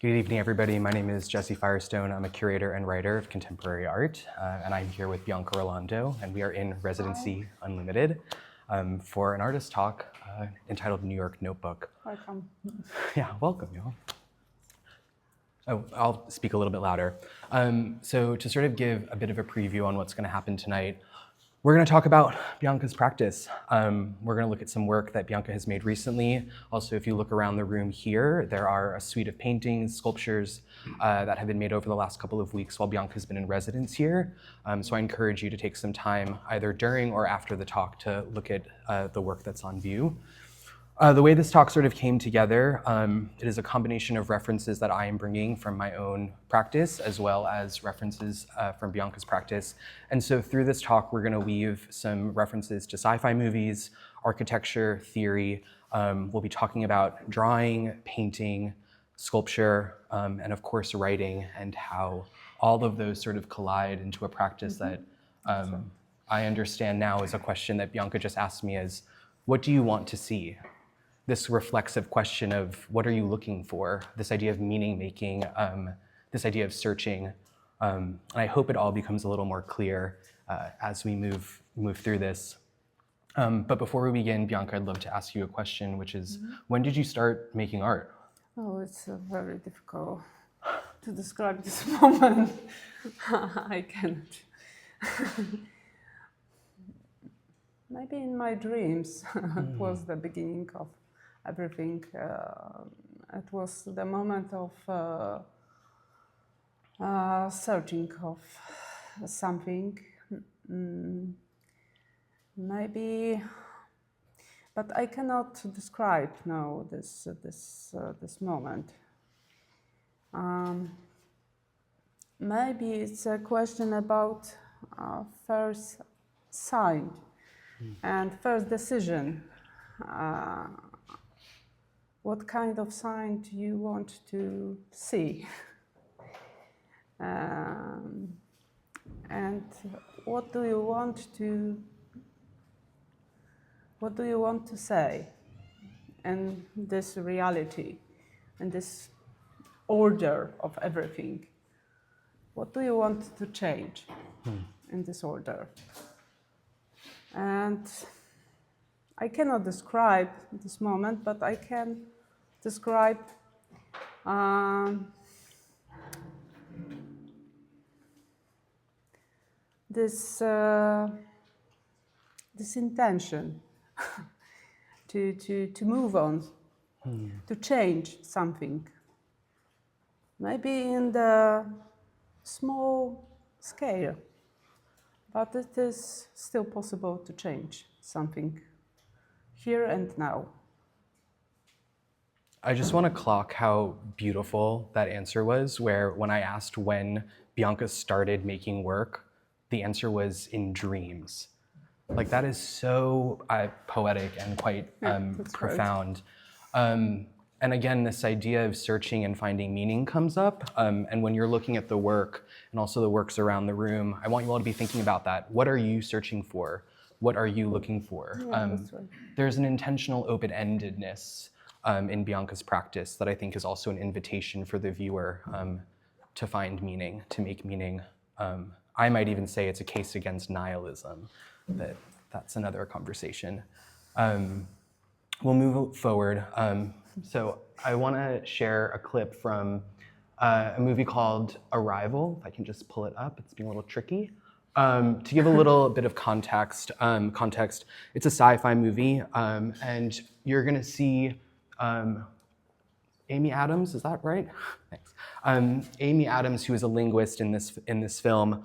Good evening, everybody. My name is Jesse Firestone. I'm a curator and writer of contemporary art, and I'm here with Bianka Rolando, and we are in Residency Unlimited for an artist talk entitled New York Notebook. Welcome. Yeah, welcome, y'all. Oh, I'll speak a little bit louder. So to sort of give a bit of a preview on what's going to happen tonight, we're going to talk about Bianka's practice. We're going to look at some work that Bianka has made recently. Also, if you look around the room here, there are a suite of paintings, sculptures that have been made over the last couple of weeks while Bianka's been in residence here. So I encourage you to take some time either during or after the talk to look at the work that's on view. The way this talk sort of came together, it is a combination of references that I am bringing from my own practice, as well as references from Bianka's practice. And so through this talk, we're gonna weave some references to sci-fi movies, architecture, theory. We'll be talking about drawing, painting, sculpture, and of course, writing, and how all of those sort of collide into a practice that I understand now is a question that Bianka just asked me is, what do you want to see? This reflexive question of what are you looking for, this idea of meaning making, this idea of searching. And I hope it all becomes a little more clear as we move through this. But before we begin, Bianka, I'd love to ask you a question, which is, when did you start making art? Oh, it's very difficult to describe this moment. I cannot. Maybe in my dreams, it was the beginning of everything. It was the moment of searching of something. Maybe, but I cannot describe now this moment. Maybe it's a question about first sign and first decision. What kind of sign do you want to see? And what do you want to say in this reality, in this order of everything? What do you want to change in this order? And I cannot describe this moment, but I can describe this intention to move on, to change something. Maybe in the small scale, but it is still possible to change something here and now. I just want to clock how beautiful that answer was, where when I asked when Bianka started making work, the answer was in dreams. Like, that is so poetic and quite profound. Right. And again, this idea of searching and finding meaning comes up. And when you're looking at the work and also the works around the room, I want you all to be thinking about that. What are you searching for? What are you looking for? That's right. There's an intentional open-endedness in Bianka's practice that I think is also an invitation for the viewer to find meaning, to make meaning. I might even say it's a case against nihilism, but that's another conversation. We'll move forward. So I want to share a clip from a movie called Arrival. If I can just pull it up, it's being a little tricky. To give a little bit of context, it's a sci-fi movie, and you're going to see Amy Adams, is that right? Thanks. Amy Adams, who is a linguist in this film,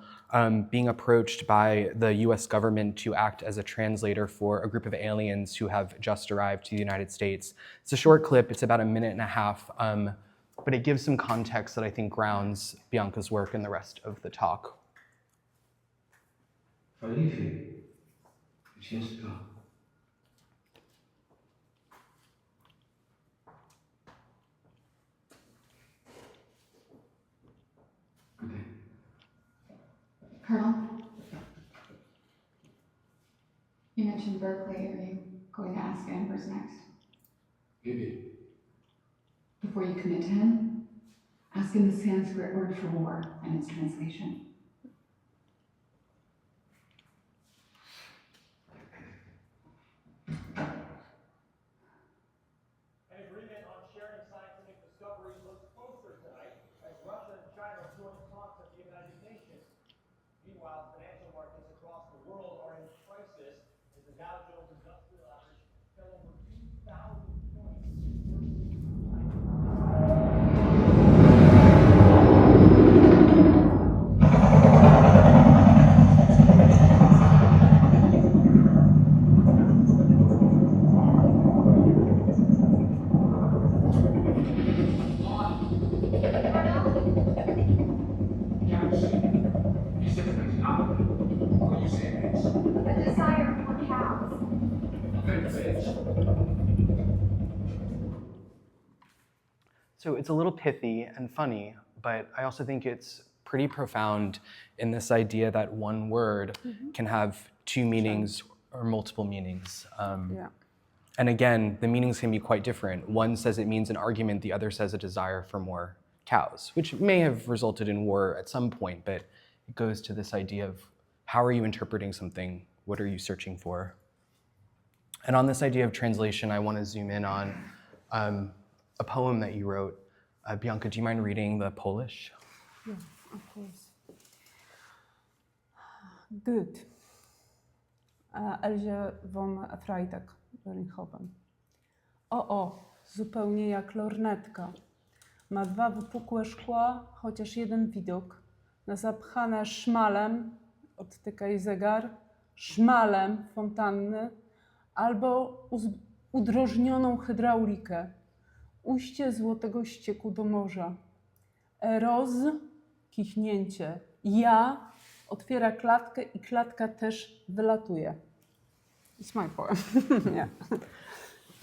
being approached by the US government to act as a translator for a group of aliens who have just arrived to the United States. It's a short clip, it's about a minute and a half, but it gives some context that I think grounds Bianka's work and the rest of the talk. Colonel, you mentioned Berkeley. Are you going to ask Amber's next? Maybe. Before you commit to him? Ask him the Sanskrit word for war and its translation. An agreement on sharing scientific discoveries looks closer tonight as Russia and China join talks at the United Nations. Meanwhile, financial markets across the world are in crisis as the Dow Jones Industrial Average fell over 2,000 points. A desire for cows. So it's a little pithy and funny, but I also think it's pretty profound in this idea that one word can have two meanings or multiple meanings. Yeah. And again, the meanings can be quite different. One says it means an argument, the other says a desire for more cows, which may have resulted in war at some point, but it goes to this idea of how are you interpreting something? What are you searching for? And on this idea of translation, I want to zoom in on a poem that you wrote. Bianka, do you mind reading the Polish? Yeah, of course. Good. Elzie von Freitag-Rinchoven. O, zupełnie jak lornetka. Ma dwa wypukłe szkła, chociaż jeden widok. Na zapchane szmalem, odtykaj zegar, szmalem fontanny, albo udrożnioną hydraulikę. Ujście złotego ścieku do morza. Eroz, kichnięcie. Ja otwiera klatkę i klatka też wylatuje. It's my poem. Yeah.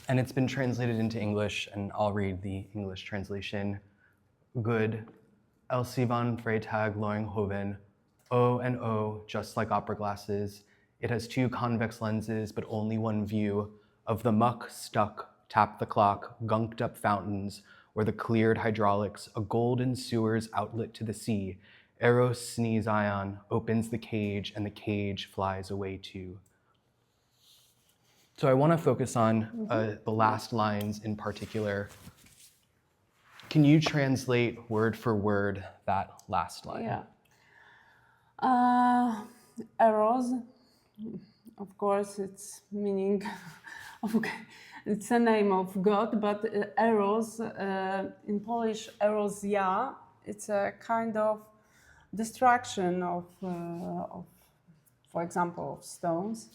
And it's been translated into English, and I'll read the English translation. Good. Elsie von Freytag Loringhoven. O and O, just like opera glasses. It has two convex lenses, but only one view of the muck stuck, tap the clock, gunked up fountains, or the cleared hydraulics, a golden sewer's outlet to the sea. Eros sneeze ion opens the cage, and the cage flies away too. So I want to focus on the last lines in particular. Can you translate word for word that last line? Yeah. Eros, of course, it's meaning of, it's a name of God, but Eros, in Polish, erozja, it's a kind of destruction of for example, of stones.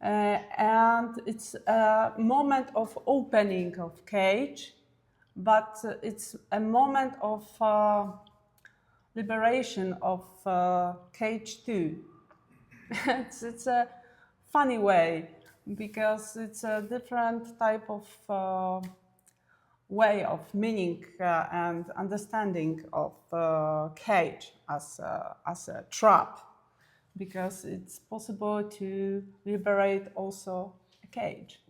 And it's a moment of opening of cage, but it's a moment of liberation of cage too. It's a funny way because it's a different type of way of meaning and understanding of cage as a trap, because it's possible to liberate also a cage.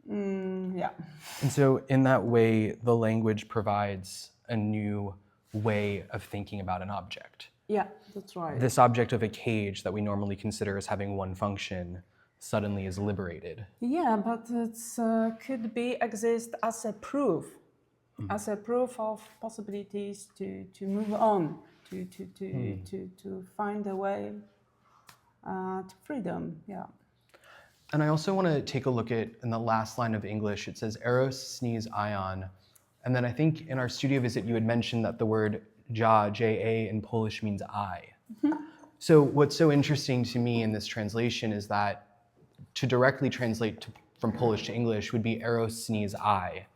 Yeah. And so in that way, the language provides a new way of thinking about an object. Yeah, that's right. This object of a cage that we normally consider as having one function suddenly is liberated. Yeah, but it's could be exist as a proof, as a proof of possibilities to move on, to find a way to freedom. Yeah. And I also want to take a look at, in the last line of English, it says Eros sneeze ion. And then I think in our studio visit, you had mentioned that the word ja, J-A in Polish means I. So what's so interesting to me in this translation is that to directly translate from Polish to English would be Eros sneeze I.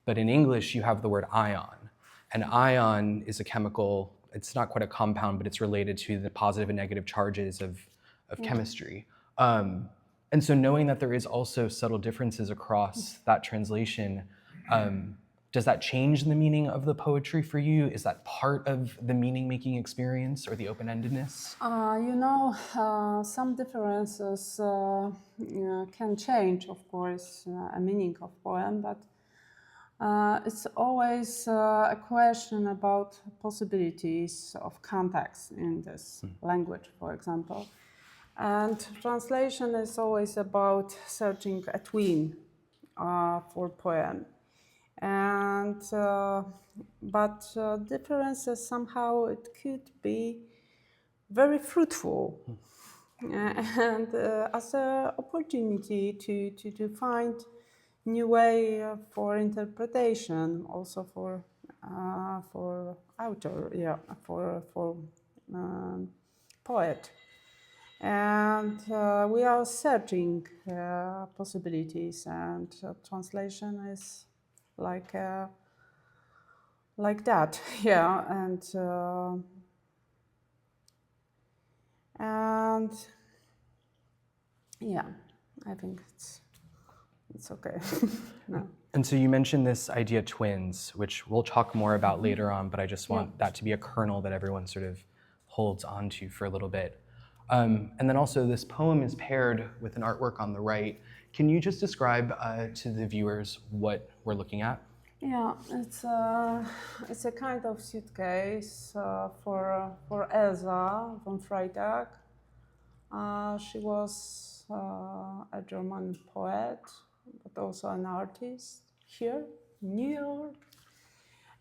But in English, you have the word ion. And ion is a chemical, it's not quite a compound, but it's related to the positive and negative charges of chemistry. And so knowing that there is also subtle differences across that translation, does that change the meaning of the poetry for you? Is that part of the meaning-making experience or the open-endedness? Some differences can change, of course, a meaning of poem, but It's always a question about possibilities of context in this language, for example. And translation is always about searching a twin for poem. And but differences somehow it could be very fruitful and as an opportunity to find new way for interpretation, also for author, for poet. And we are searching possibilities, and translation is like that, yeah, and yeah, I think it's okay. No. And so you mentioned this idea twins, which we'll talk more about later on, but I just want that to be a kernel that everyone sort of holds onto for a little bit. And then also this poem is paired with an artwork on the right. Can you just describe to the viewers what we're looking at? Yeah, it's a kind of suitcase for Elsa von Freitag. She was a German poet, but also an artist here in New York.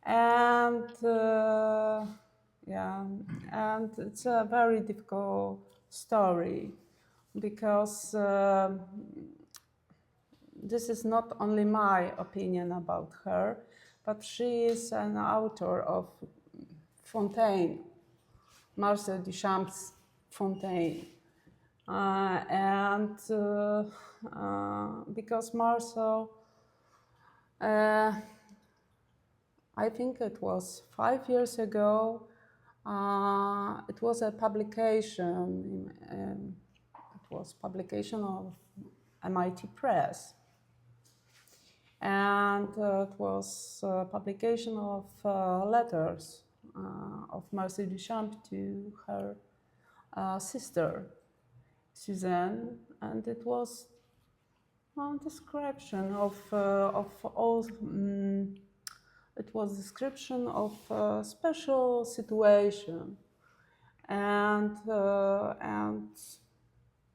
And yeah, and it's a very difficult story because this is not only my opinion about her, but she is an author of Fontaine, Marcel Duchamp's Fontaine. And because Marcel, I think it was 5 years ago, it was a publication, it was publication of MIT Press. And it was a publication of letters of Marcel Duchamp to her sister, Suzanne, and it was a description of all. It was description of a special situation, and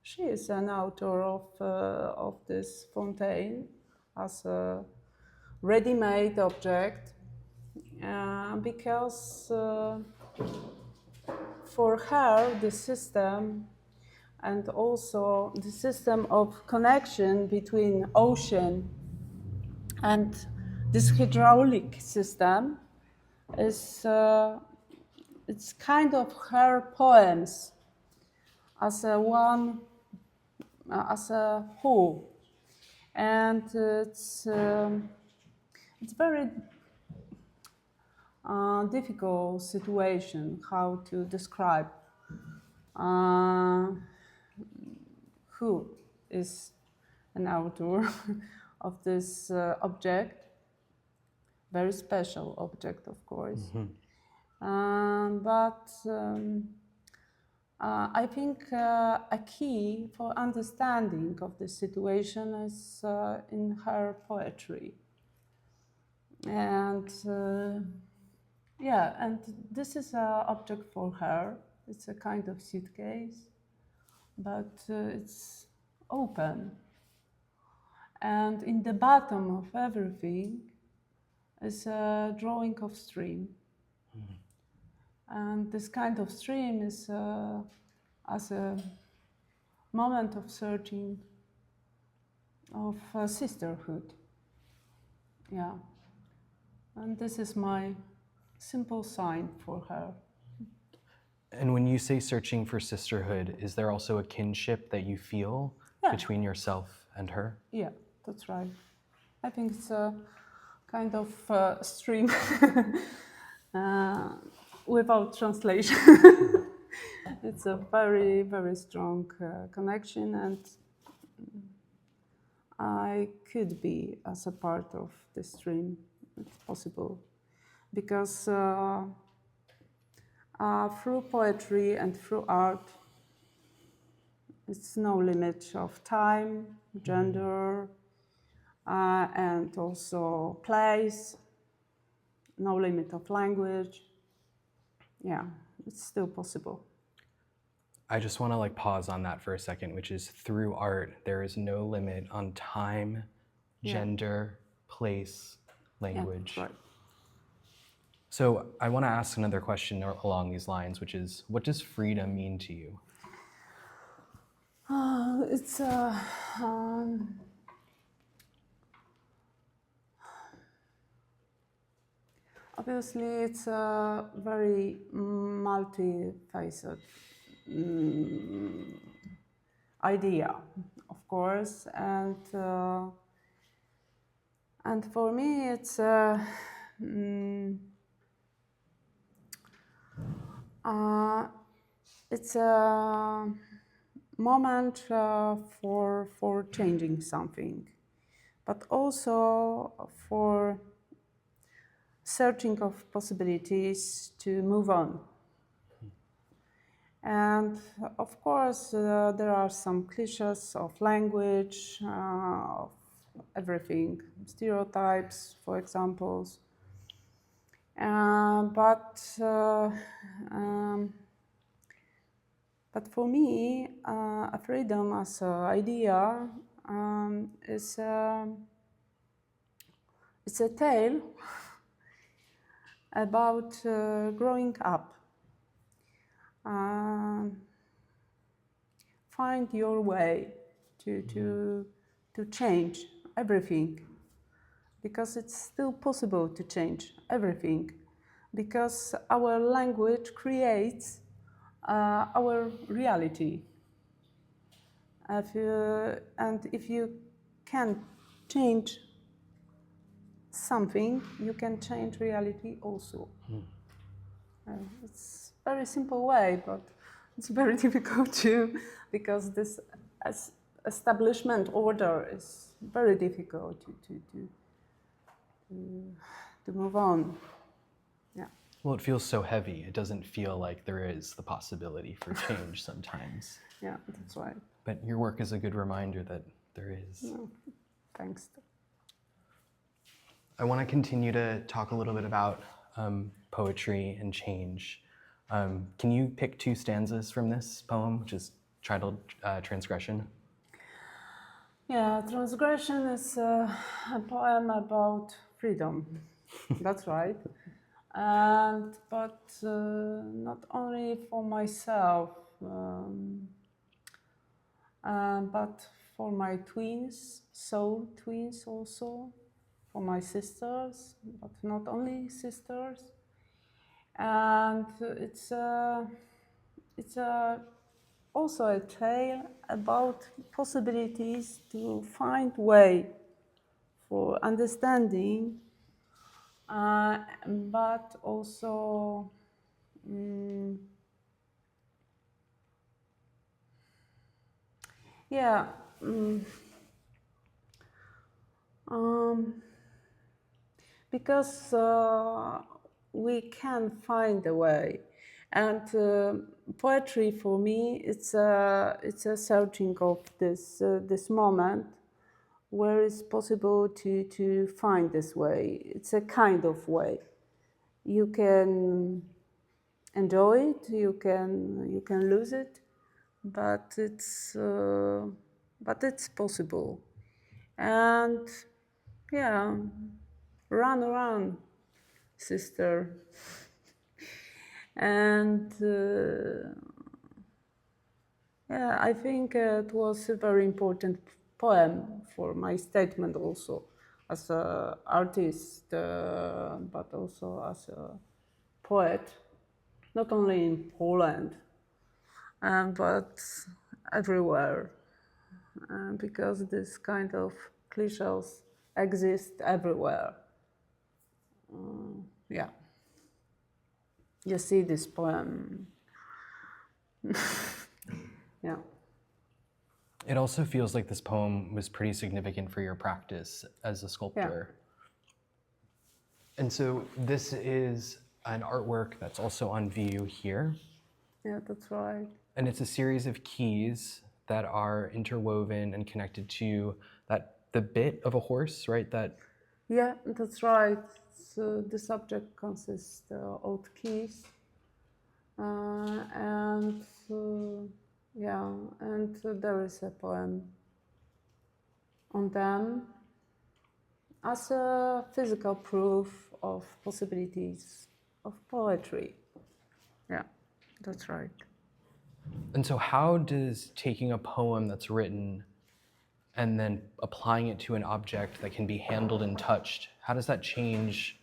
she is an author of this Fontaine as a ready-made object, because for her the system, and also the system of connection between ocean and this hydraulic system is it's kind of her poems as a whole, and it's very difficult situation how to describe who is an author of this object, very special object, of course. But I think a key for understanding of this situation is in her poetry. And yeah, and this is an object for her. It's a kind of suitcase, but it's open. And in the bottom of everything is a drawing of stream. And this kind of stream is as a moment of searching of sisterhood. Yeah. And this is my simple sign for her. And when you say searching for sisterhood, is there also a kinship that you feel between yourself and her? Yeah, that's right. I think it's a kind of stream without translation. It's a very, very strong connection, and I could be as a part of the stream. It's possible, because through poetry and through art, it's no limit of time, gender, and also place, no limit of language. Yeah, it's still possible. I just want to like pause on that for a second, which is through art, there is no limit on time, gender, place, language. Yeah, right. So I want to ask another question along these lines, which is, what does freedom mean to you? It's obviously it's a very multifaceted idea, of course, and for me it's it's a moment for changing something, but also for searching of possibilities to move on. And of course, there are some cliches of language, of everything, stereotypes, for examples. But for me, a freedom as an idea is it's a tale about growing up. Find your way to change everything, because it's still possible to change everything, because our language creates our reality. And if you can change something, you can change reality also. It's a very simple way, but it's very difficult to, because this establishment order is very difficult to move on. Yeah. Well, it feels so heavy. It doesn't feel like there is the possibility for change sometimes. Yeah, that's right. But your work is a good reminder that there is. No, thanks. I want to continue to talk a little bit about poetry and change. Can you pick two stanzas from this poem, which is titled Transgression? Yeah, Transgression is a poem about freedom. That's right. But not only for myself, but for my twins, soul twins also, for my sisters, but not only sisters. And it's also a tale about possibilities to find way for understanding, but also because we can find a way. And poetry for me, it's a searching of this moment where it's possible to find this way. It's a kind of way. You can enjoy it, you can lose it, but it's possible. And yeah, run, sister. And yeah, I think it was a very important poem for my statement also as an artist, but also as a poet, not only in Poland, but everywhere, because this kind of cliches exist everywhere. Yeah. You see this poem. Yeah. It also feels like this poem was pretty significant for your practice as a sculptor. Yeah. And so this is an artwork that's also on view here. Yeah, that's right. And it's a series of keys that are interwoven and connected to that the bit of a horse, right? That Yeah, that's right. So the subject consists of keys, and yeah, and there is a poem on them as a physical proof of possibilities of poetry. Yeah, that's right. and so how does taking a poem that's written and then applying it to an object that can be handled and touched, how does that change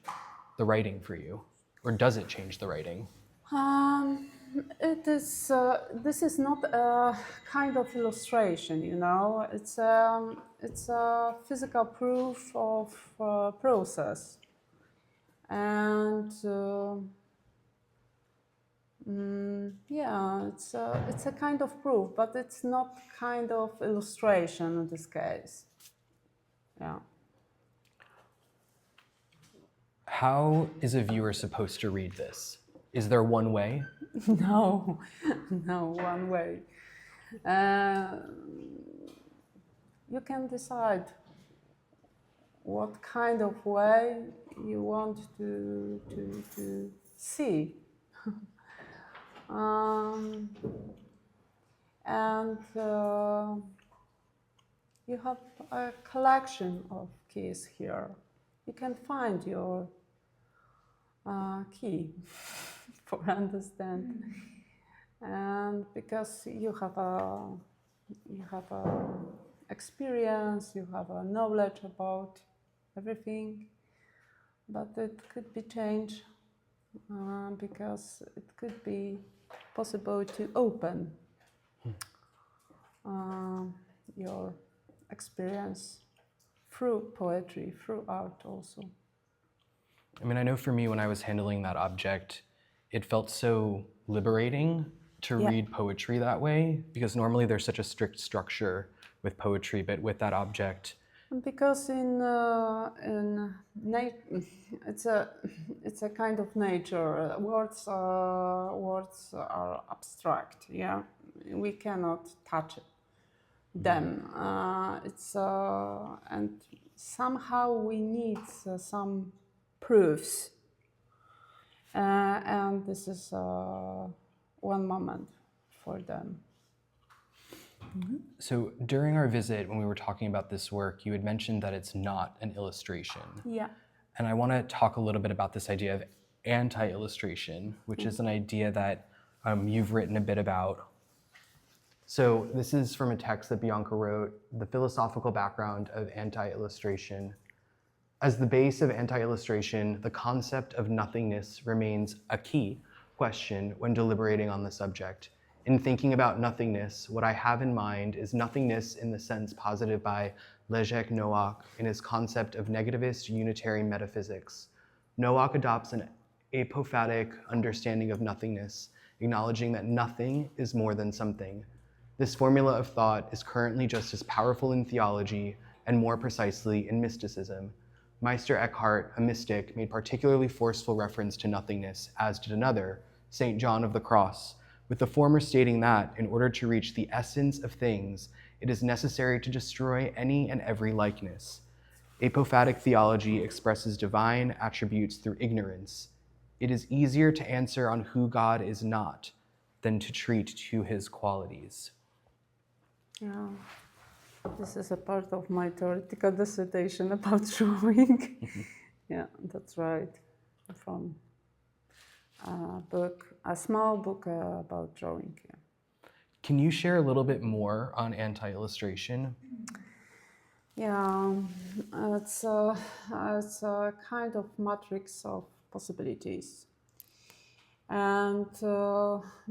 the writing for you? Or does it change the writing? It is. This is not a kind of illustration, you know. It's a physical proof of process, and yeah, it's a kind of proof, but it's not kind of illustration in this case. Yeah. How is a viewer supposed to read this? Is there one way? No, no one way. You can decide what kind of way you want to see. And you have a collection of keys here. You can find your key for understand, and because you have a experience, you have a knowledge about everything, but it could be changed because it could be possible to open your experience through poetry, through art also. I mean, I know for me, when I was handling that object, it felt so liberating to read poetry that way, because normally there's such a strict structure with poetry, but with that object. Because it's a kind of nature. Words are abstract. Yeah, we cannot touch them. And somehow we need some proofs, and this is one moment for them. So during our visit, when we were talking about this work, you had mentioned that it's not an illustration. Yeah. And I want to talk a little bit about this idea of anti-illustration, which is an idea that you've written a bit about. So this is from a text that Bianka wrote, The Philosophical Background of Anti-Illustration. As the base of anti-illustration, the concept of nothingness remains a key question when deliberating on the subject. In thinking about nothingness, what I have in mind is nothingness in the sense posited by Leszek Nowak in his concept of negativist unitary metaphysics. Nowak adopts an apophatic understanding of nothingness, acknowledging that nothing is more than something. This formula of thought is currently just as powerful in theology and more precisely in mysticism. Meister Eckhart, a mystic, made particularly forceful reference to nothingness, as did another, St. John of the Cross, with the former stating that, in order to reach the essence of things, it is necessary to destroy any and every likeness. Apophatic theology expresses divine attributes through ignorance. It is easier to answer on who God is not than to treat to his qualities. Yeah. This is a part of my theoretical dissertation about drawing. Yeah, that's right. From a small book about drawing. Yeah. Can you share a little bit more on anti-illustration? Yeah, it's a kind of matrix of possibilities, and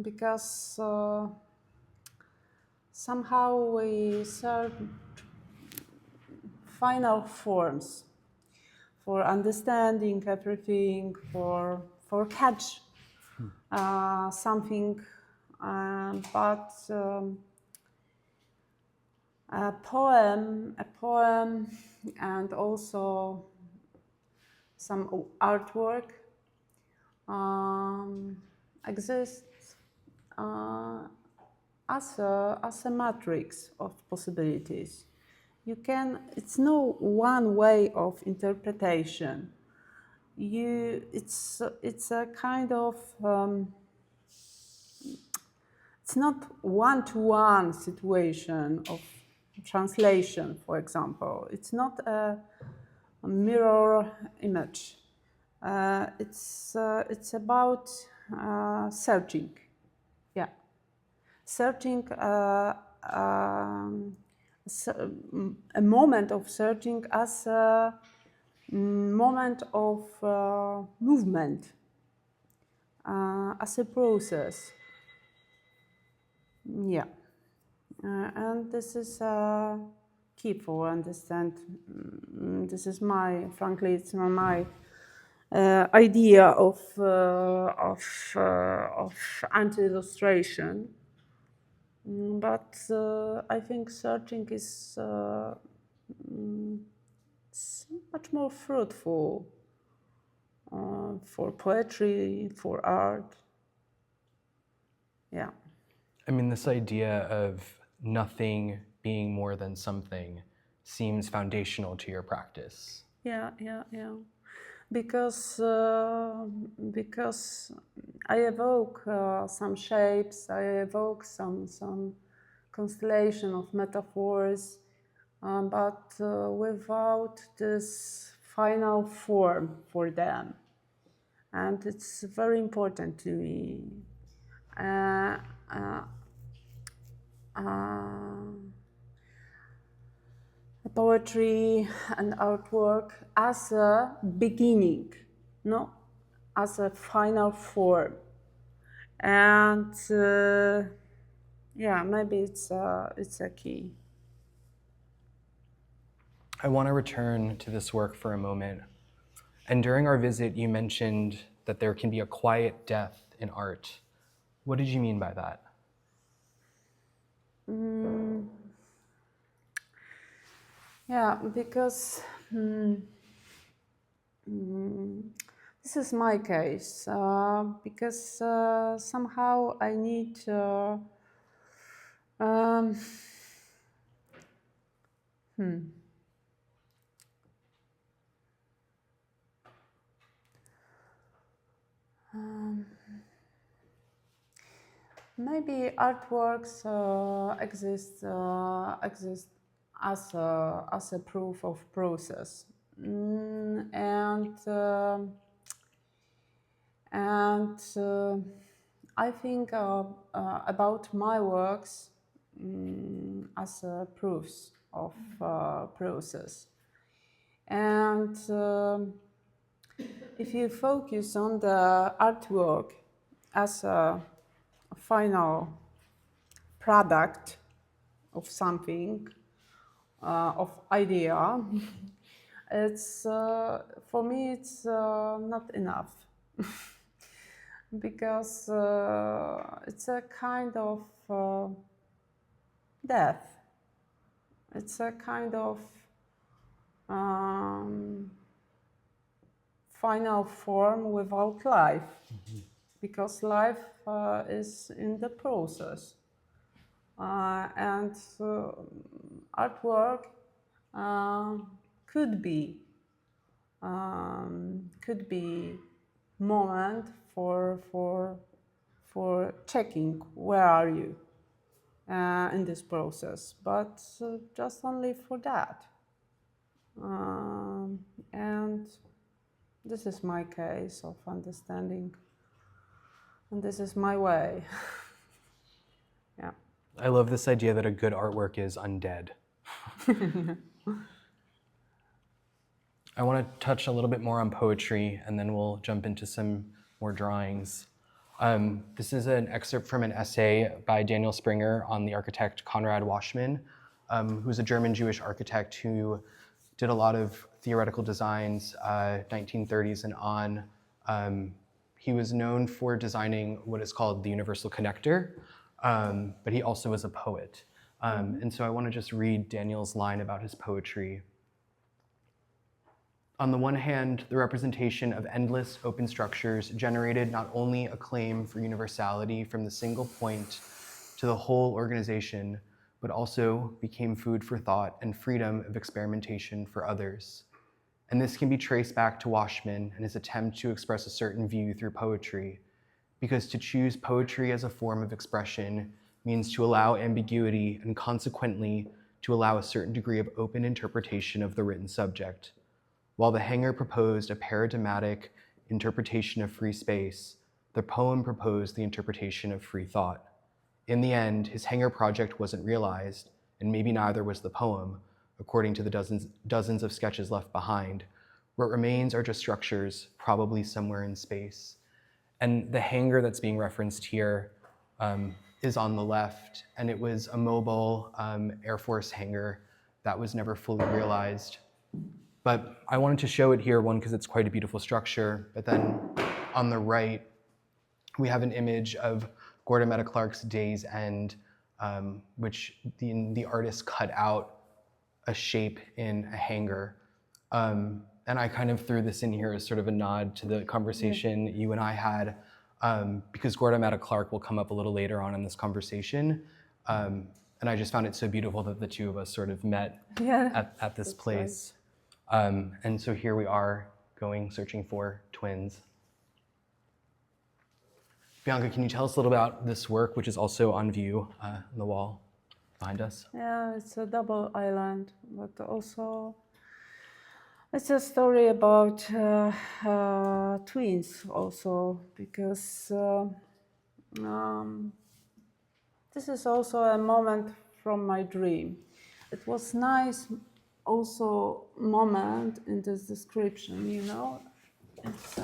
because somehow we search final forms for understanding everything, for catch something, but a poem, and also some artwork exists as a matrix of possibilities. it's no one way of interpretation. It's a kind of, it's not one-to-one situation of translation, for example. It's not a mirror image. It's about searching, yeah. Searching, a moment of searching as a moment of movement, as a process. Yeah, and this is key for understand. This is frankly, it's not my idea of anti-illustration. But I think searching is much more fruitful for poetry, for art. Yeah. I mean, this idea of nothing being more than something seems foundational to your practice. Yeah. Because I evoke some shapes, I evoke some constellation of metaphors, but without this final form for them. And it's very important to me. Poetry and artwork as a beginning, no, as a final form. And yeah, maybe it's a key. I want to return to this work for a moment. And during our visit, you mentioned that there can be a quiet death in art. What did you mean by that? Yeah, because this is my case. Because somehow I need maybe artworks exist as a proof of process, and I think about my works as proofs of process. And if you focus on the artwork as a final product of something, of idea, it's for me it's not enough because it's a kind of death. It's a kind of final form without life, because life is in the process. And artwork could be moment for checking where are you in this process, but just only for that. And this is my case of understanding, and this is my way. Yeah. I love this idea that a good artwork is undead. I want to touch a little bit more on poetry, and then we'll jump into some more drawings. This is an excerpt from an essay by Daniel Springer on the architect Konrad Waschmann, who's a German Jewish architect who did a lot of theoretical designs, 1930s and on. He was known for designing what is called the universal connector, but he also was a poet. And so I want to just read Daniel's line about his poetry. On the one hand, the representation of endless open structures generated not only a claim for universality from the single point to the whole organization, but also became food for thought and freedom of experimentation for others. And this can be traced back to Washman and his attempt to express a certain view through poetry, because to choose poetry as a form of expression means to allow ambiguity and consequently to allow a certain degree of open interpretation of the written subject. While the hanger proposed a paradigmatic interpretation of free space, the poem proposed the interpretation of free thought. In the end, his hanger project wasn't realized, and maybe neither was the poem, according to the dozens of sketches left behind. What remains are just structures, probably somewhere in space. And the hanger that's being referenced here is on the left, and it was a mobile Air Force hangar that was never fully realized. But I wanted to show it here, one, because it's quite a beautiful structure, but then on the right, we have an image of Gordon Meta Clark's Day's End, which the artist cut out a shape in a hanger. And I kind of threw this in here as sort of a nod to the conversation you and I had, because Gordon Meta Clark will come up a little later on in this conversation. And I just found it so beautiful that the two of us sort of met at this place. Right. And so here we are searching for twins. Bianka, can you tell us a little about this work, which is also on view on the wall behind us? Yeah, it's a double island, but also it's a story about twins also, because this is also a moment from my dream. It was nice also moment in this description, you know. It's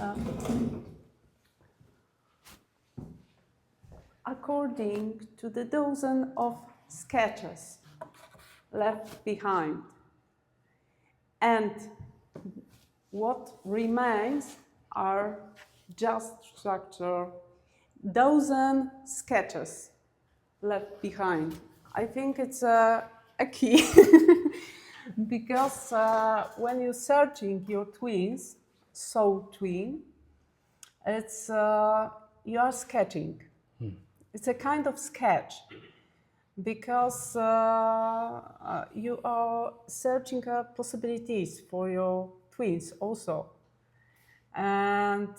according to the dozen of sketches left behind. And what remains are just structure, dozen sketches left behind. I think it's a key because when you're searching your twins, soul twin, it's you are sketching. It's a kind of sketch because you are searching possibilities for your twins also. And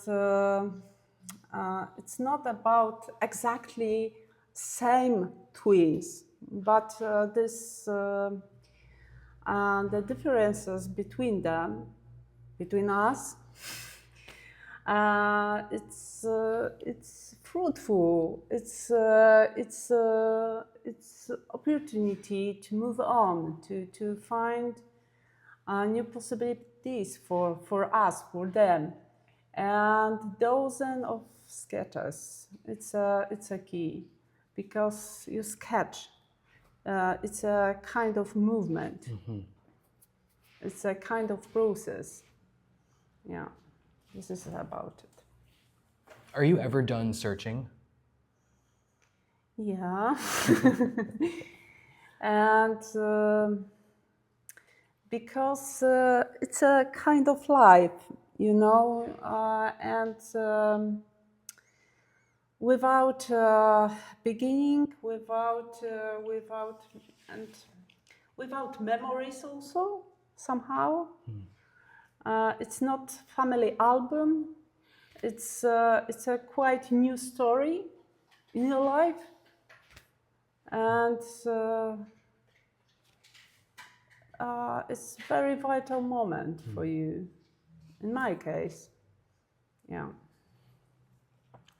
it's not about exactly same twins, but the differences between them, between us, it's fruitful. It's opportunity to move on, to find new possibilities for us, for them, and dozen of sketches. It's a key, because you sketch. It's a kind of movement. Mm-hmm. It's a kind of process. Yeah, this is about it. Are you ever done searching? Yeah. And because it's a kind of life, you know, and without beginning, without memories also somehow. It's not family album. It's a quite new story in your life, and it's a very vital moment for you. In my case, yeah.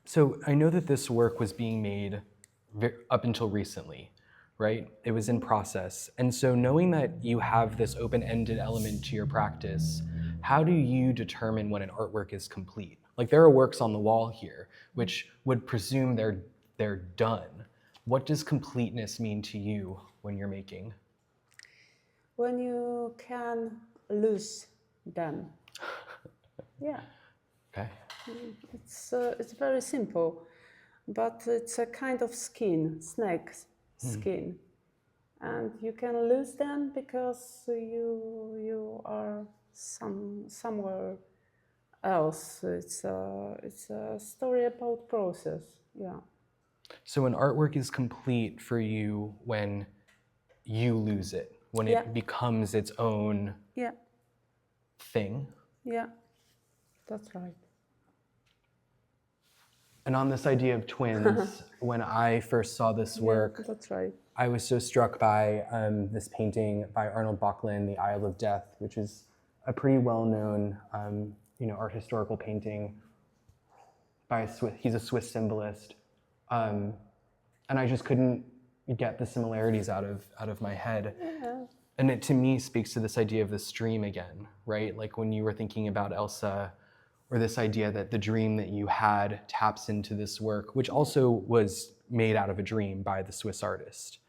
So I know that this work was being made up until recently, right? It was in process. And so knowing that you have this open-ended element to your practice, how do you determine when an artwork is complete? Like, there are works on the wall here, which would presume they're done. What does completeness mean to you when you're making? When you can lose them. Yeah. Okay. It's very simple, but it's a kind of skin, snake's skin, and you can lose them because you are somewhere else. It's a story about process. Yeah. So an artwork is complete for you when you lose it, when Yeah. it becomes its own Yeah, thing. yeah, that's right. And on this idea of twins, when I first saw this work, Yeah, that's right. I was so struck by this painting by Arnold Böcklin, The Isle of Death, which is a pretty well-known art historical painting by he's a Swiss symbolist. And I just couldn't get the similarities out of my head. Yeah. And it, to me, speaks to this idea of the stream again, right? Like when you were thinking about Elsa, or this idea that the dream that you had taps into this work, which also was made out of a dream by the Swiss artist.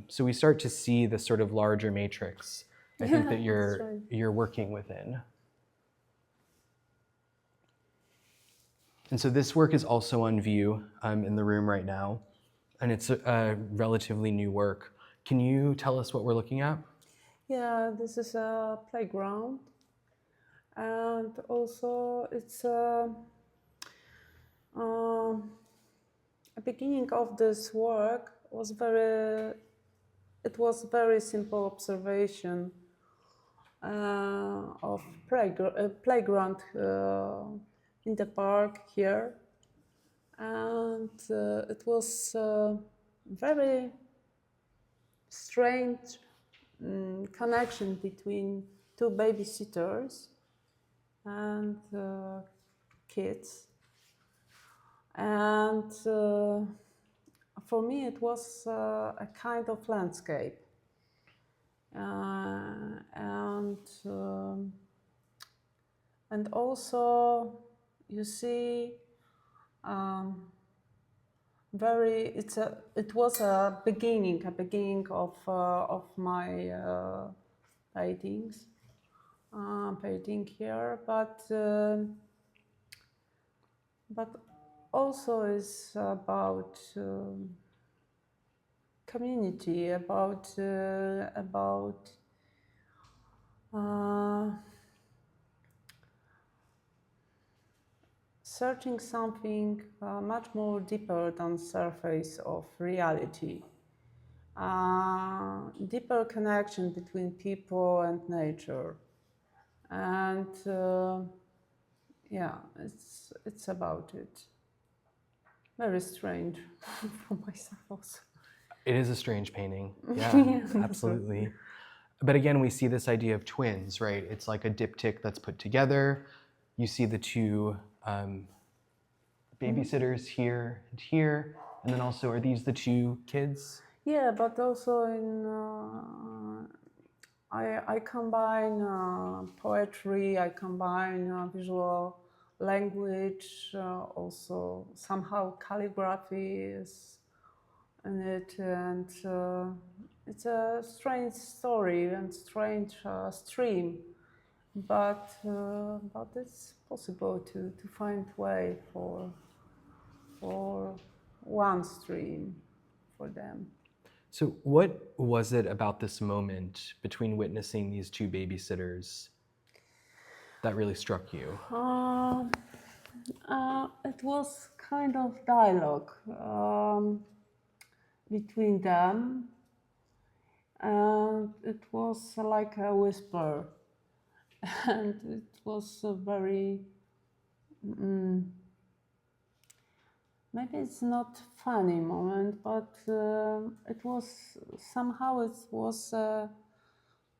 So we start to see the sort of larger matrix, I think, that you're working within. And so this work is also on view in the room right now, and it's a relatively new work. Can you tell us what we're looking at? Yeah, this is a playground, and also it's a beginning of this work was very simple observation of playground in the park here, and it was very strange connection between two babysitters and kids, and for me it was a kind of landscape, and also you see it was a beginning of my painting here, but also is about community, about searching something much more deeper than surface of reality. Deeper connection between people and nature, and yeah, it's about it. Very strange for myself also. It is a strange painting. Yeah, absolutely. But again, we see this idea of twins, right? It's like a diptych that's put together. You see the two babysitters here and here, and then also, are these the two kids? Yeah, but also in I combine poetry, I combine visual language, also somehow calligraphy is in it, and it's a strange story and strange stream, but it's possible to find way for one stream for them. So what was it about this moment between witnessing these two babysitters that really struck you? It was kind of dialogue between them, and it was like a whisper, and it was a very maybe it's not funny moment, but it was somehow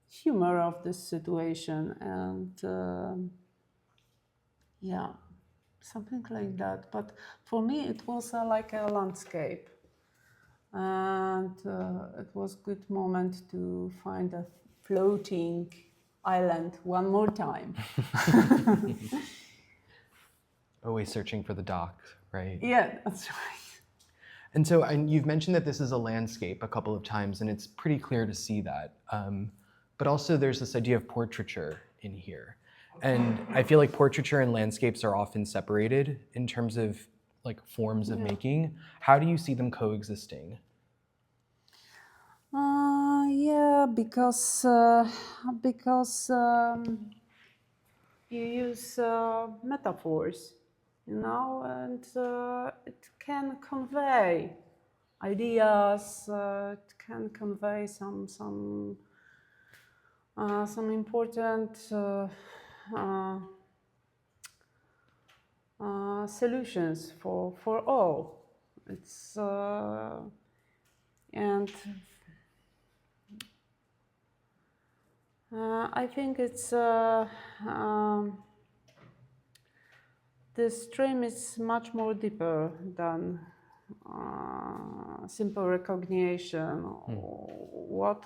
humor of this situation, and yeah, something like that. But for me, it was like a landscape, and it was good moment to find a floating island one more time. Always searching for the dock, right? Yeah, that's right. And so you've mentioned that this is a landscape a couple of times, and it's pretty clear to see that. But also there's this idea of portraiture in here. And I feel like portraiture and landscapes are often separated in terms of like forms of making. How do you see them coexisting? Yeah, because you use metaphors, and it can convey ideas. It can convey some important solutions for all. It's and I think it's the stream is much more deeper than simple recognition. What,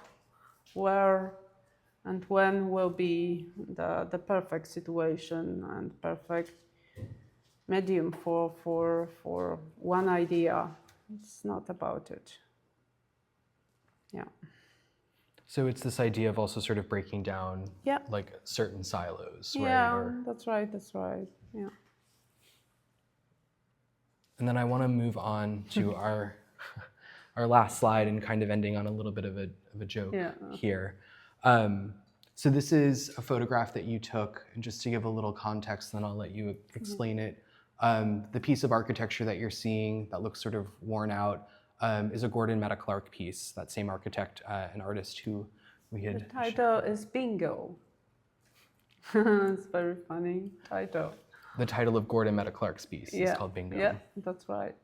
where, and when will be the perfect situation and perfect medium for one idea. It's not about it. Yeah. So it's this idea of also sort of breaking down Yeah. like certain silos, Yeah, right? Or, that's right. That's right. Yeah. and then I want to move on to our last slide and kind of ending on a little bit of a joke here. So this is a photograph that you took, and just to give a little context, then I'll let you explain it. The piece of architecture that you're seeing that looks sort of worn out is a Gordon Meta Clark piece, that same architect and artist who we had. The title is Bingo. It's very funny title. The title of Gordon Meta Clark's piece is called Bingo. Yeah, that's right.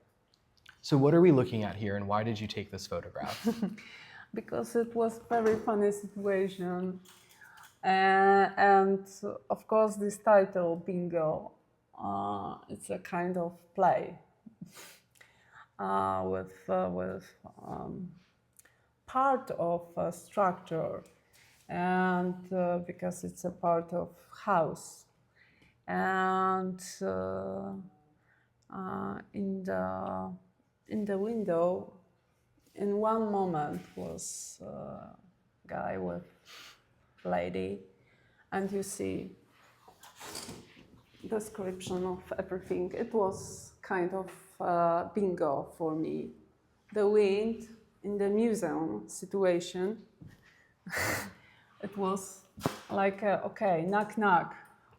So what are we looking at here, and why did you take this photograph? Because it was very funny situation. And of course, this title, Bingo, it's a kind of play with part of a structure, and because it's a part of house, and in the window, in one moment was a guy with lady, and you see description of everything. It was kind of bingo for me. The wind in the museum situation, it was like, okay, knock, knock,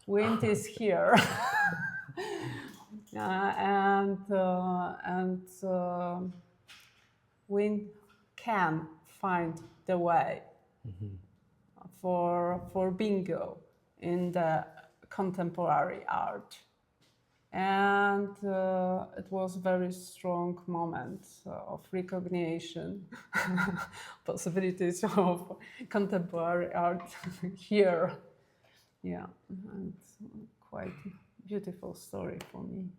wind is here. And wind can find the way for bingo in the contemporary art. And it was very strong moment of recognition, possibilities of contemporary art here. Yeah, and quite beautiful story for me.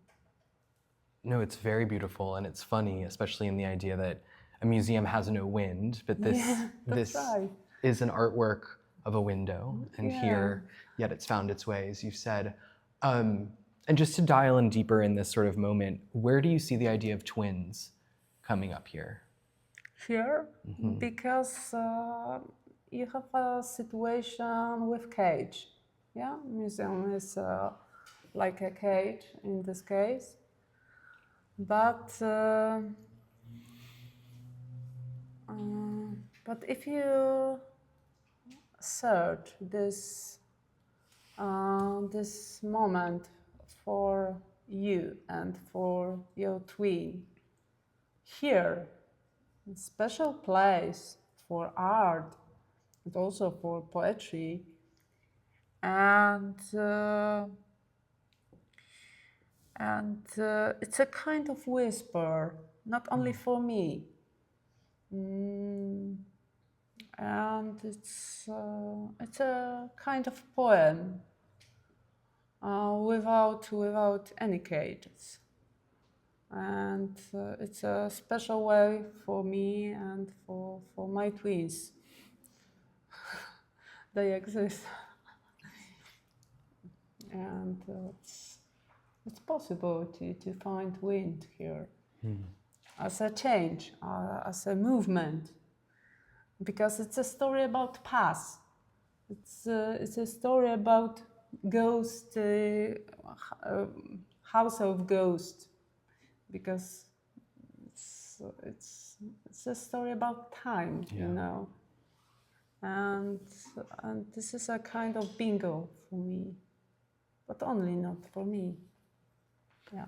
No, it's very beautiful, and it's funny, especially in the idea that a museum has no wind, but this right. is an artwork of a window, and here, yet it's found its way, as you said. And just to dial in deeper in this sort of moment, where do you see the idea of twins coming up here? Here, because you have a situation with cage. Yeah, museum is like a cage in this case, but if you search this this moment for you and for your twin, here, a special place for art and also for poetry, and it's a kind of whisper, not only for me, and it's a kind of poem without any cages, and it's a special way for me and for my twins. They exist, and it's possible to find wind here as a change, as a movement, because it's a story about past. It's a story about ghost, house of ghost, because it's a story about time, you know, and this is a kind of bingo for me, but only not for me. Yeah.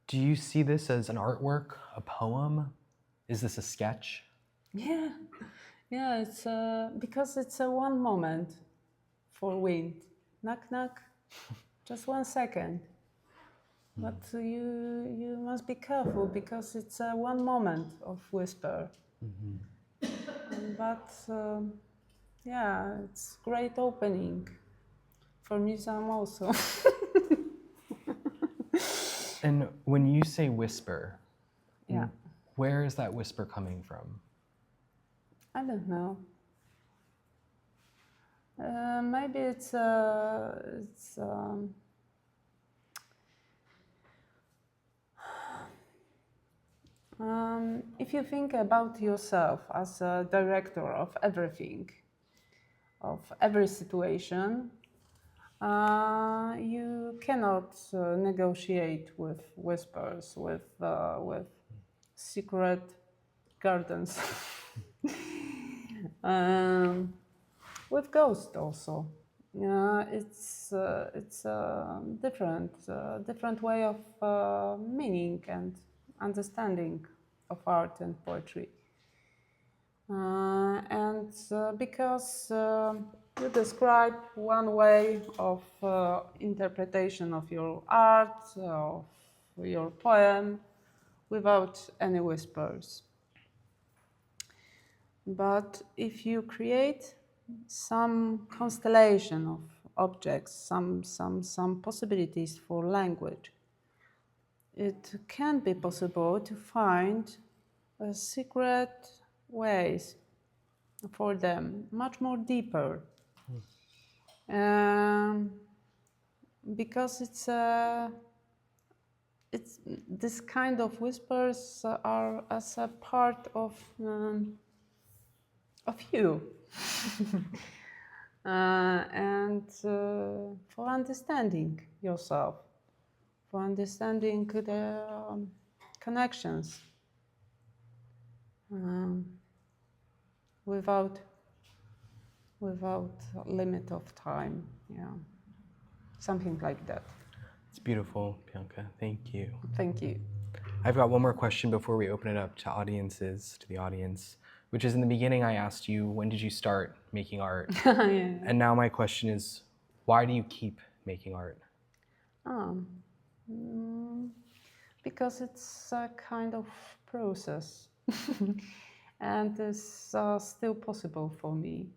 Do you see this as an artwork, a poem? Is this a sketch? Yeah, yeah. It's because it's a one moment for wind. Knock, knock. Just 1 second. But you must be careful because it's one moment of whisper. But yeah, it's great opening for museum also. And when you say whisper, Yeah, where is that whisper coming from? I don't know. Maybe it's if you think about yourself as a director of everything, of every situation, you cannot negotiate with whispers, with secret gardens, with ghosts also. It's a different way of meaning and understanding of art and poetry. Because you describe one way of interpretation of your art, of your poem, without any whispers. But if you create some constellation of objects, some possibilities for language, it can be possible to find secret ways for them, much more deeper. Because it's this kind of whispers are as a part of you. And for understanding yourself, for understanding the connections without limit of time, yeah, something like that. It's beautiful, Bianka. Thank you. Thank you. I've got one more question before we open it up to the audience, which is in the beginning I asked you, when did you start making art? Yeah. And now my question is, why do you keep making art? Because it's a kind of process and it's still possible for me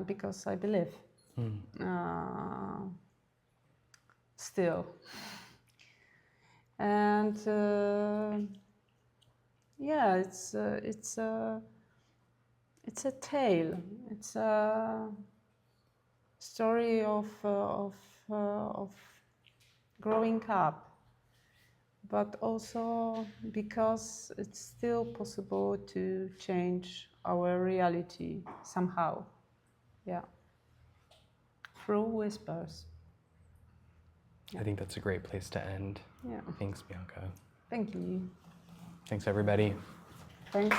because I believe still. And yeah, it's a tale. It's a story of growing up, but also because it's still possible to change our reality somehow. Yeah, through whispers. I think that's a great place to end. Yeah. Thanks, Bianka. Thank you. Thanks, everybody. Thanks.